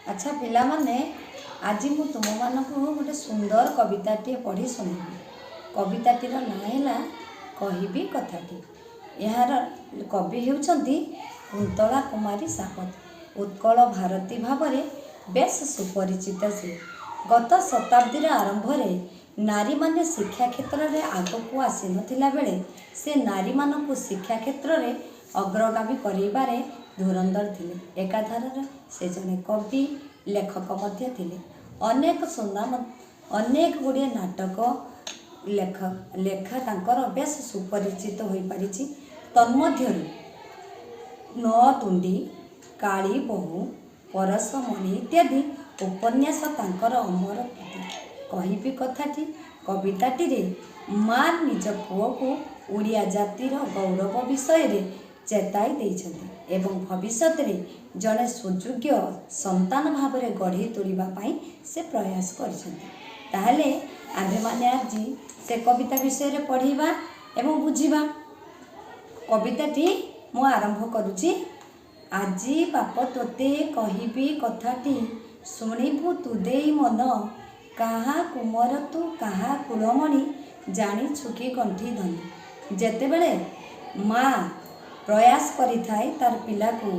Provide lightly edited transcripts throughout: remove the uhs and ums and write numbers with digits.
अच्छा पिला माने आज मु तुम मानक गोटे सुंदर कविताटे पढ़ी शुणेबी। कविताटीर नाँ है कहबी कथाटी। यार कवि होउछंती कुंतला कुमारी सापत। उत्कल भारती भाव बेस सुपरिचित से। गत शताब्दीर आरंभ नारी माने शिक्षा क्षेत्र में आगक आसी नथिला बेले से नारी मानक शिक्षा क्षेत्र में अग्रगामी कराइबारे धुरंधर थिले। एकाधार से जने कवि लेखक मध्य थिले। अनेक सुनाम अनेक गुड़िए नाटक लेखा तांकर बेस सुपरिचित हो पारिछि। तन्मध्यरु नौतुंडी, काली बहु, परसमणि इत्यादि उपन्यास तांकर अमर कृति। कहबी कथाटी कविताटी रे माँ निज पुओ को ओडिया जातिर गौरव विषय रे चेताई देइछन्ति एवं भविष्यत रे जने सुयोग्य संतान भाव में गढ़ी तोड़िबा पाई से प्रयास करिसन्ति। ताहले आम्भे माने आज से कविता विषय रे पढ़िबा एवं बुझिबा। कविताटी मु आरंभ करुछि। आजी बाप तोते कहबी कथाटी शुणिबु तु देई मन। काहा कुमर तू काहा कुलमणि जानी छुकी कंठी धनी। जेतेबेले माँ प्रयास करिथाए तार पिला को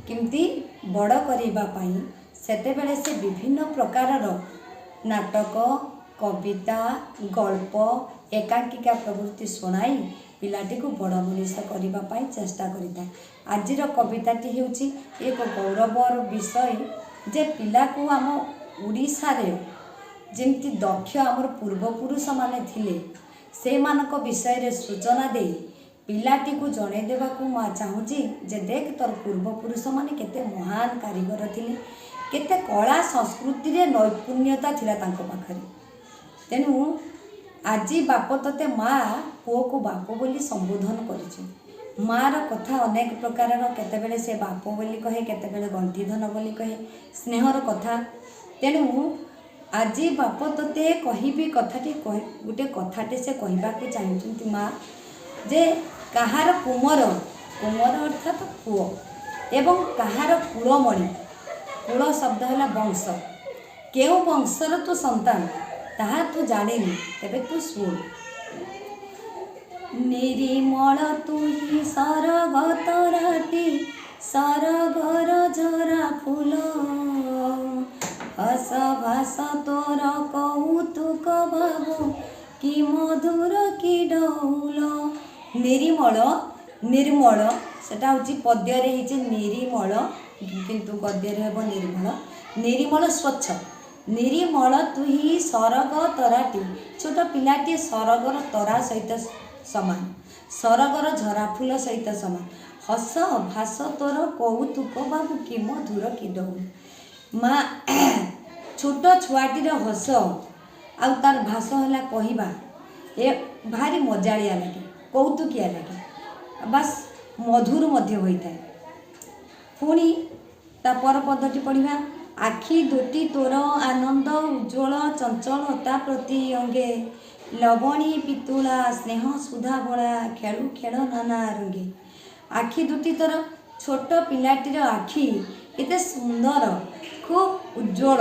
किमती बड़ करिबा पाई सेतेबेले से विभिन्न प्रकारर नाटक, कविता, गल्प, एकांकिका प्रवृत्ति शुणाई पिलाटी को बड़ मनीष करिबा पाई चेष्टा करिथाए। आजिर कविताटी हेउछि एक गौरवर विषय जे पिला को आम ओडिशा रे जेमती दक्ष आमर पूर्वपुरुष माने थिले से मानक विषय रे सूचना दे पिलाटी को जणे देवा को माँ चाहूँगी जे देख तोर पूर्वपुरुष माने केते महान कारीगर थिले, केते कला संस्कृति रे नैपुण्यता थिला तांको पाखरे। तेणु आजी बाप तोते माँ पुओ को बाप बोली संबोधन करिछि। मार कथा अनेक प्रकार केतेबेले से बाप बोली कहे, केतेबेले गंठी धन बोली कहे, स्नेहर कथा। तेणु आजी बाप तोते कहबी कथाटी गोटे कथाटे से कहबाकू चाहूँगी माँ जे कहार कुमर, कुमर अर्थात पुओ एवं कहार कुलमणि, कुल शब्द है वंश, केउ वंशर तू संतान ताहा तू जानिनी तेबे तू शुण। निर्मल तू ही सरग तराटी सरगर झरा फूल। हस भास तोर कौतुक बाबू कि मधुर कि डौल। निर्मल निर्मल सेटा होची पद्य रे हिची निर्मल किंतु गद्य रे हेबो निर्मल। निर्मल स्वच्छ निर्मल तु ही सरग तराटी। छोट पिलाटी सरगर तरा सहित समान, सरगर झरा फूल सहित समान। हस भास तोर कौतुक बाबू कि मधुर कि डौल। माँ छोट छुआटीर हस आ तार भाष है कहवा ए भारी मजालिया लगे, कौतुकिया लगे, बस मधुर मध्य होता है। पुणी ता पर पदटी पढ़ा। आखि दुटी तोर आनंद उज्ज्वल चंचलता प्रति अंगे। लवणी पितुला स्नेह सुधा बड़ा खेलु खेल नाना रंगे। आखि दुटी तोर छोट पिलाटीर आखि एते सुंदर खूब उज्ज्वल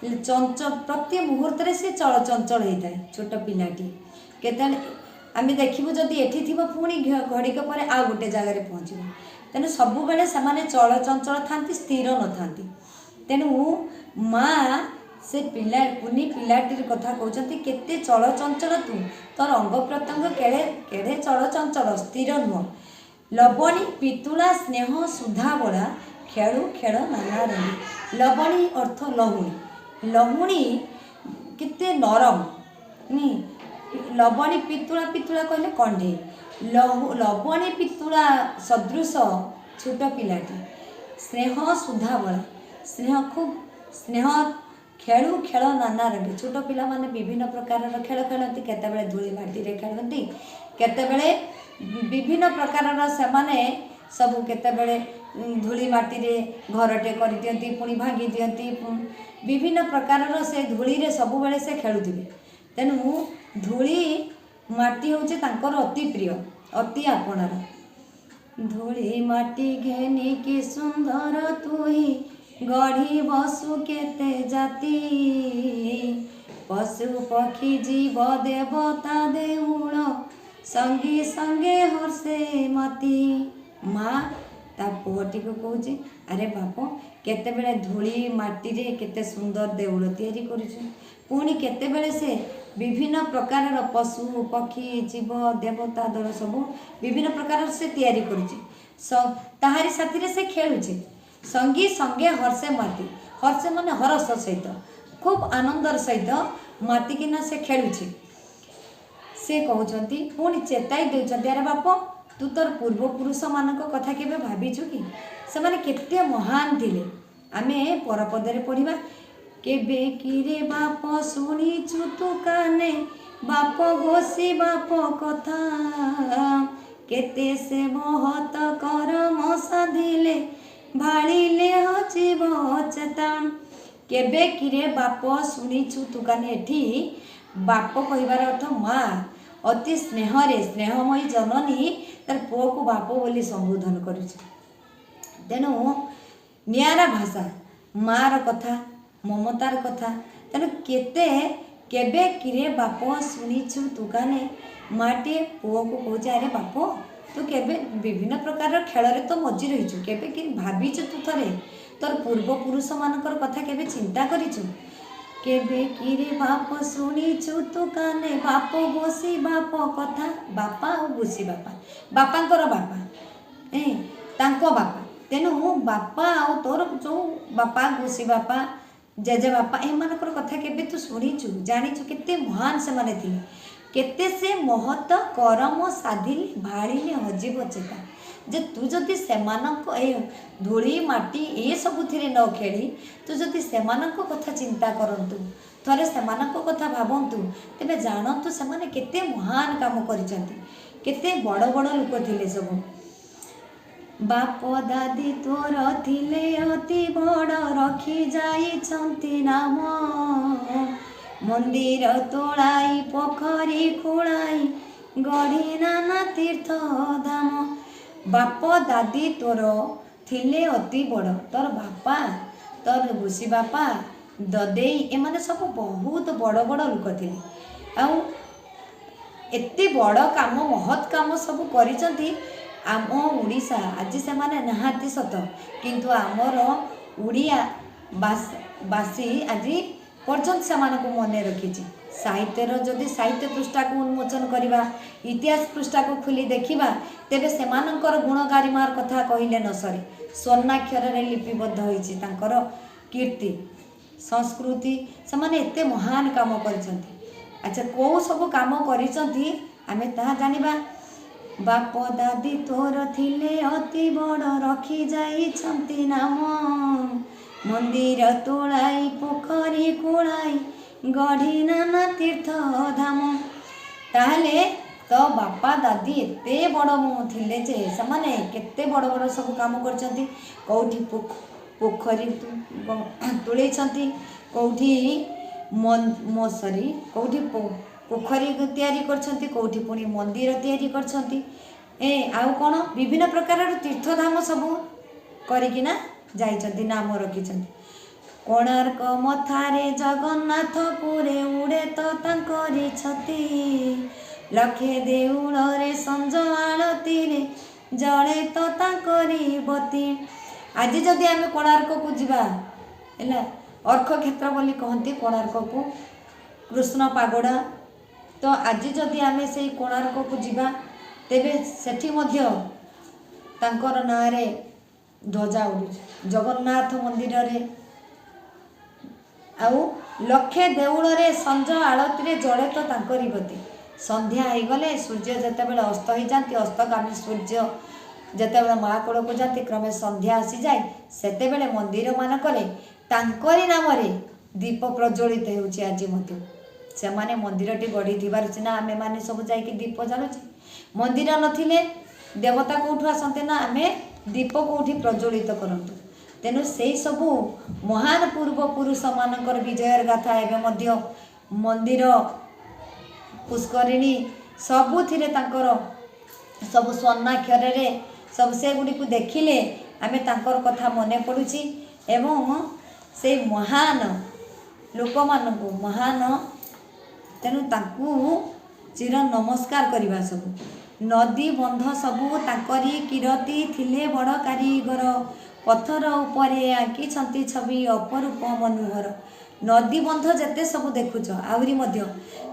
चंचल प्रति मुहूर्त से चल चंचल होता है। छोट पिलाटी केते आम देखू जदि एठी थी पुणी घड़िक पर आ गोटे जगार पहुँच। तेणु सबु बेले से चल चंचल था, स्थिर न था। तेणु माँ से पिला कुनी पिलाटी कथा कहते केते चल चंचल तू, तोर अंग प्रत्यंग केड़े केड़े चल चंचल स्थिर नुह। लवणी पितुला स्नेह सुधा बड़ा खेलु खेल नाना रंगी। लवणी अर्थ लहुणी, लहुणी केते नरम नी। लवणी पितुला, पितुला कहले कंढे, लवणी पितुला सदृश छोट पिलाटी। स्नेह सुधा बड़ा स्नेह खूब स्नेह खेलु खेल नाना रंगे। छोट पिला माने विभिन्न प्रकार खेल खेलती, केतेबेले धूली माटी रे खेलती, केतेबेले विभिन्न प्रकार से सबू केतेबेले धूली माटी रे घरटे कर दियंती पुणी भांगी दियंती। विभिन्न प्रकार से धूली रे सबु बेले से खेलुथिबे। तेणु धूली माटी होचे तांकर अति प्रिय, अति आपणार। धूली माटी घेनी कि सुंदर तुही गढ़ी बसु केते जाति पशु पक्षी जीव देवता देउल संगे संगे हर्षे मती। माँ ता पुअटी को कहूँ अरे बाप केतेबेले धूली माटी रे केते सुंदर देउल तैयारी करुछु पुणी केतेबेले से विभिन्न प्रकार पशु पक्षी जीव देवता दल सब विभिन्न प्रकार से तैयारी करुछि ताहारी साथी रे से खेलुछि संगी संगे हर्षे माती हर्षे माने हरस सहित खूब आनंदर सहित माती किना से खेलुछि। से कहउछंती पुणी चेताई देउछंती अरे बाप तू तोर पूर्वपुरुष मानक कथा केबे भाबिछु कि से माने केते महान थिले। आमे परपदरे पढ़िबा केबे किरे बाप शुणीचु तू काने बाप घोषी बाप कथा केते से महत करम साधिले भाड़िले हजीव चेता। केबे किरे बाप शुणीचु तू काने एठी बाप कहिबार अर्थ माँ अति स्नेहरे स्नेहमयी जननी तार पुओ को बाप बोली संबोधन करुछि। तेणु नियारा भाषा मार कथा ममतार कथा तेणु केते केबे किरे बाप शुणीछु तू काने माटे पुओ को कहूचे अरे बाप तू केबे विभिन्न प्रकार खेल तो मजी रहीछु केबे कि भाबिछु तू थरे तोर पूर्वपुरुष मानकर कथा केबे चिंता करिछु केबे किरे बाप शुणीछु तू काने बाप गोसी बाप कथा बापा और गोसी बापा बापांकर बापा तांको बापा तेणु बापा आ तोर जो बापा गोसी बापा जेजे बापा एमानकर कथा केबे तू शुणीछु जानिछु केते महान से माने थिले केते से महत करम साधिले भाड़िले हजीव चेता जे तू जदि सेमानक ए धूली माटी ए सबुथिरे न खेली तू जदि सेमानक कथा चिंता करंतु थरे सेमानक कथा भाबंतु तेबे जानंतु सेमाने केते महान काम करिसंती केते बड़ बड़ लोक थिले सब। बाप दादी तोर थिले अति बड़ रखी जाइछंती नाम मंदिर तोड़ाई पोखरी खोलाई गढ़ी नाना तीर्थ धाम। बाप दादी तोर थिले अति बड़ तोर बापा तोर गुसी बापा ददेई एमाने सब बहुत बड़ बड़ लोक थिले आउ एते बड़ काम महत् काम सब करिसंती। आम उड़ीसा आज से माने नहाती सत किंतु आमर उड़िया बासी आज पर्यंत से मन रखी साहित्यर जदि साहित्य पृष्ठा को उन्मोचन करवा इतिहास पृष्ठा को खुली देखा तेबे सेमानंकर गुण गारिमार कथा कहले न सरे स्वर्णाक्षर रे लिपिबद्ध होइछि तांकर कीर्ति संस्कृति से माने एते महान काम करिसंती। अच्छा को सब काम करिसंती आमे ता जानिबा। बाप दादी तोर थिले अति बड़ रखी जाइछंती नाम मंदिर तोड़ाई पोखरी खोलाई गढ़ी नाना तीर्थ धाम। ताहले तो बापा दादी एते बड़ थिले जे समाने केते बड़ बड़ सब काम करछंती कोठी पोखरी तुळेछंती कोठी मसरी कोठी पोखरी तैयारी करछंती कोठी पुणी मंदिर तैयारी करछंती आउ कोन विभिन्न प्रकार तीर्थधाम सब करिकिना जाइछंती नाम रखिछंती। कोणार्क मथारे जगन्नाथ पुरे उड़े तो तांकरी छती लखे देउल रे संज आळती रे जळे तो तांकरी बती। आज जदि आमे कोणार्क को जिबा हैला अर्क क्षेत्र बोली कहंती कोणार्क को कृष्ण पागोड़ा तो आज जदि आमे से कोणार्क को जिबा तेबे सेठी मध्य तांकर नारे ध्वजा उड़ुछि जगन्नाथ मंदिर रे आउ लक्षे देउल रे संज आळती रे जळे तो तांकरी बती। संध्या हो गले सूर्य जेतेबेले अस्त हो जाती अस्तगामी सूर्य जेतेबेले महाकूल को जाती क्रमे संध्या आसी जाए सेतेबेले मंदिर मानकरे तांकरी नाम रे दीप प्रज्वलित होउछि। आज मध्य से माने मंदिरटी गढ़ी थिबार सिना आमे माने सब जाइके दीप जालुछि मंदिर नथिले देवता कोठु आसंते ना आमे दीप कोठी प्रज्वलित करंतु। तेणु से सबू महान पूर्वपुरुष मानकर विजयर गाथा एवं मध्य मंदिर पुष्करिणी सबुथिरे तांकर सब स्वर्णाक्षर रे सब से गुडी को देखिले आमे तांकर कथा मने पडुछि एवं से महान लोक मानू महान तेणु ताकू चिर नमस्कार करवा सब नदी बंध सबू ताकरी कीरती थिले बड़ कारीगर पथर उपरे आंकी छवि अपरूप मनोहर नदी बंध जेते सब देखुच आहरी मध्य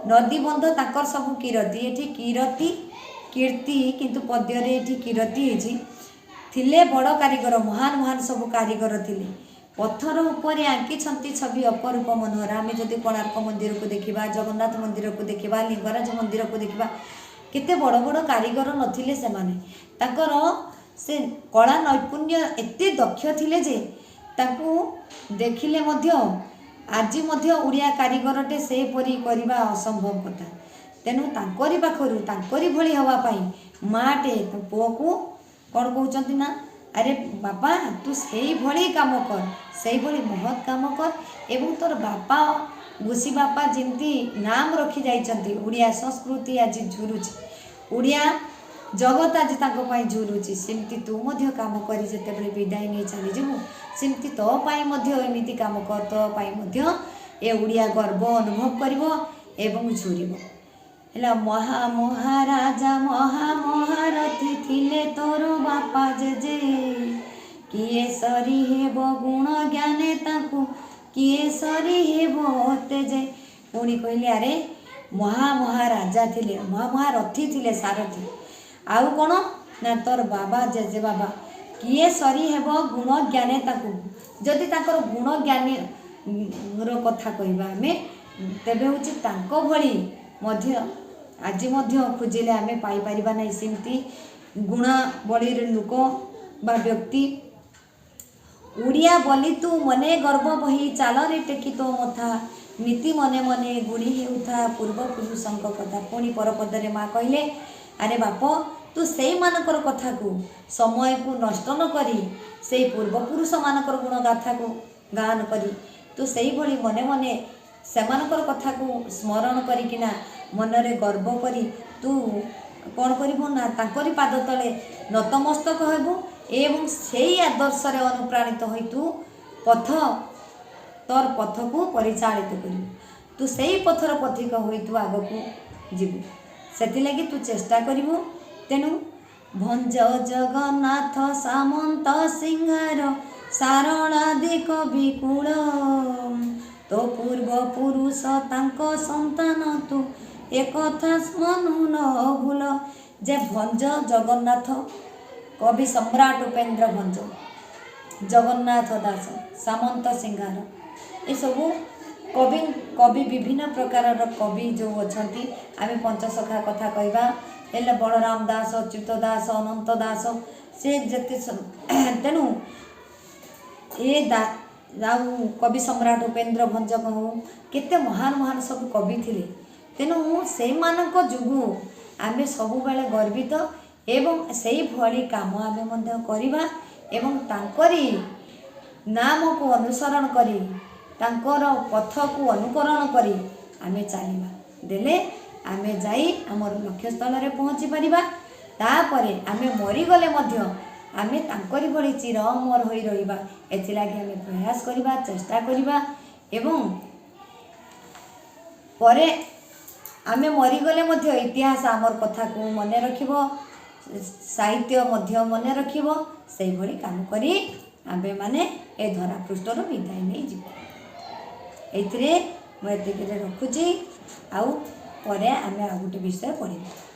नदी बंध ताकर सब कीरती एठी कीरती कीर्ति किंतु पद्य रे एठी कीरती हेछि थिले बड़ कारीगर महान महान सब कारीगर थिले पत्थर उपरे आंकी छवि अपरूप मनोहर आम जदि कोणार्क मंदिर को देखा जगन्नाथ मंदिर को देखा लिंगराज मंदिर को देखा केते बड़ बड़ कारीगर नथिले से माने ताकर से कला नैपुण्य एते दक्ष थिले जे ताकू देखिले मध्य आज मध्य ओडिया कारीगरटे से परी करबा असंभव कथा तेणु तांकरी पाखरु तांकरी भली हवा पाई माटे पुओ को कौन कहते ना अरे बापा तू से भली काम कर से भली महत काम कर एवं तोर बापा घुसी बापा जमती नाम रखी जाइछंती ओडिया संस्कृति आज झुरुची ओडिया जगत आज तांको झुरुची सेमती तू मध्य काम करी जेतेबेले विदाय नहीं चली जीवु सेमती तो पाई मध्य एमिति काम कर तो पाई मध्य ए ओडिया गर्व अनुभव करिवो एवं झुरिवो हेला महा महाराजा महा महारथी थिले तोर बापा जे किए सरी हेब गुण ज्ञाने ताकू किए सरी हेब तेजे पुणी कहले अरे महा महाराजा थिले महा महारथी थिले सारथी आउ कौन ना तोर बाबा जेजे बाबा किए सरी हेब गुण ज्ञाने ताकू जदि ताकर गुण ज्ञानी रो कथा कहबा आमे तेबे होची तांको भली मध्य आज मध्य खोजिले आमे पाई परिबा नै सिमती गुणा बड़ी लोक बा व्यक्ति ओडिया बोली तू मने गर्व बही चाल रे टेकी तो मथा नीति मने मने गुणी हेउथा पूर्व पुरुषंक कथा पुणी परपदरे माँ कहले अरे बाप तू से मानकर कथा को समय को नष्ट न करी से पूर्वपुरुष मानकर गुण गाथा को गान करी तू से भली मने मने सेमानकर कथा को स्मरण करिकिना मनरे गर्व करी तू कौन करिबो ना तांकरी पाद तले नतमस्तक हेबु एवं सेई आदर्श रे अनुप्राणित होई तू पथ तोर पथ को परिचालित करिबु तू सेई पथर पथिक होई तू आग को जीवु सेति लागि तू चेष्टा करिबु तेनु भंज जगन्नाथ सामंत सिंहार सारणादि कवि कुल तो पूर्व पुरुष तांको संतान तू एक कथा मनु न भूल जे भंज जगन्नाथ कवि सम्राट उपेन्द्र भंज जगन्नाथ दास सामंत सिंहार ये सबू कवि कवि विभिन्न प्रकार कवि जो अच्छा आम पंचसखा कथा कहवा हेल्ले बलराम दास अच्युत दास अनंत दास से जते तेणु ये कवि सम्राट उपेन्द्र भंज कहूँ केते महान महान सब कवि थिले तेणु से मानक जुगु आमे सबु बेले गर्वित एवं सेई भली काम आमे मध्य करिबा एवं तांकरी नाम को अनुसरण करी तांकर पथ को अनुकरण करी आमे चलिबा देले आमे जाई हमर लक्ष्य स्थल रे पहुँची परिबा तापरे आमे मरी गले मध्य आमे तांकरी भली चिर अमर होई रहिबा एथि लागि आमे प्रयास करिबा चेष्टा करिबा एवं परे आमे मरीगले मध्य इतिहास आमर कथा को मन रखिबो साहित्य मध्य मन रखिबो सेई भली काम करी आबे माने ए धरा पृष्ठर विदाय नहीं जीवो एथिरे मैं एतिके रखुची आउ परे आमे आ गोटे विषय पढ़िबा।